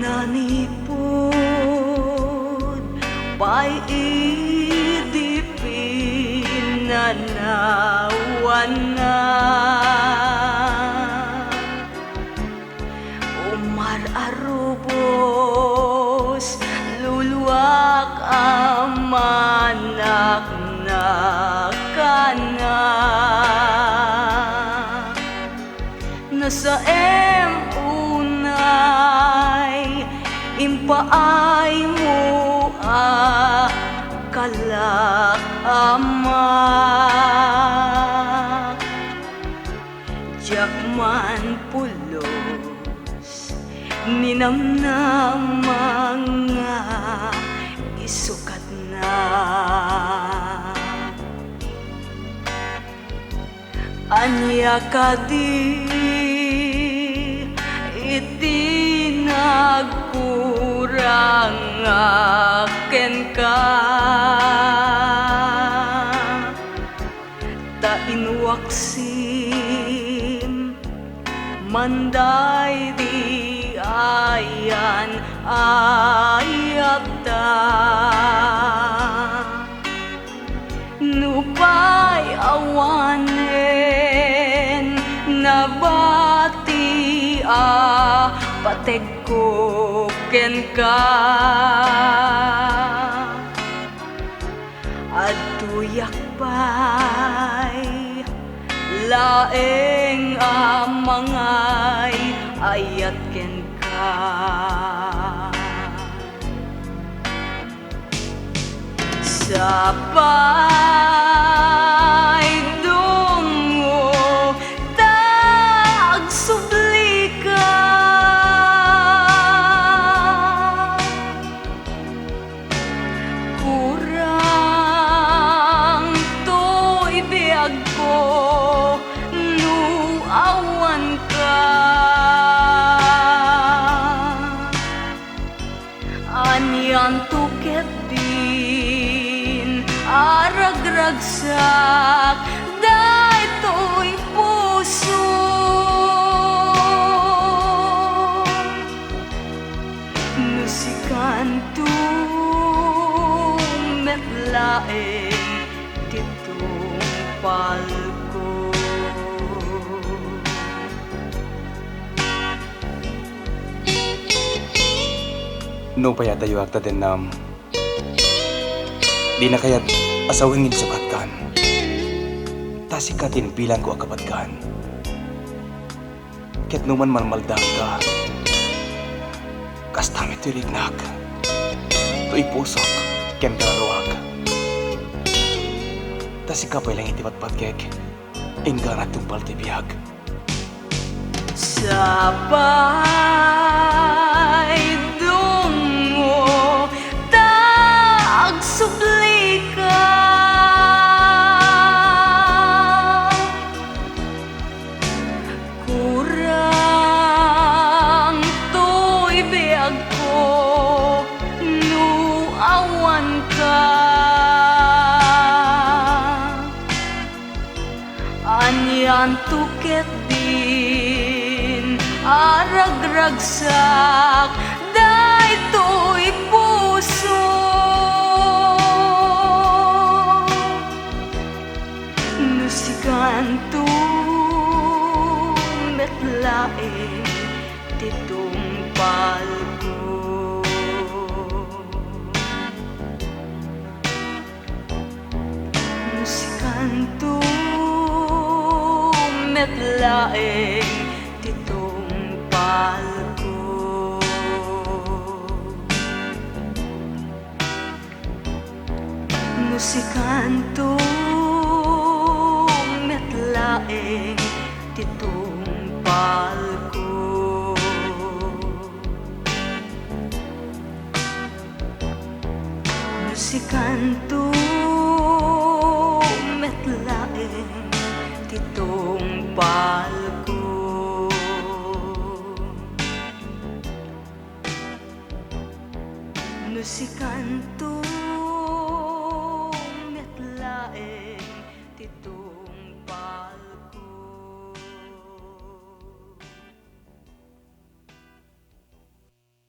nanipod pa'y idipin na nawan na umar arubos luluwak amanak na kana nasa unay impaay mo kalak amak jakman pulos ninamnamang nga isukat na anya kadi itinagkurang aken ka tainwaksim manday di ayan ayata nupay awanen nabati pategkoken ka atuyak pa'y laeng amangay ayat ken ka sapay dungo tagsubli ka kurang to'y biyag ko nuawan ka anyan tuket din aragragsak daytoy puso musikanto metlaeng ditong palko no paya tayo akta din di na kaya't asawingin sukatkan tasikatin bilang ko akapatkan ket numan malmaldang ka kastamit tirignak to'y pusok ken kalaruag tasikapay lang itipat-patkek inggan at tumpal tibiyag sapay dungo tagsubli ka kurang to'y biyag ko nuawan ka anyan tuket din aragragsak daytoy puso nusikanto metlaeng titong palko musikanto metlaeng titong palko musikanto metlaeng titong palko musikanto metlaeng titong palko musikanto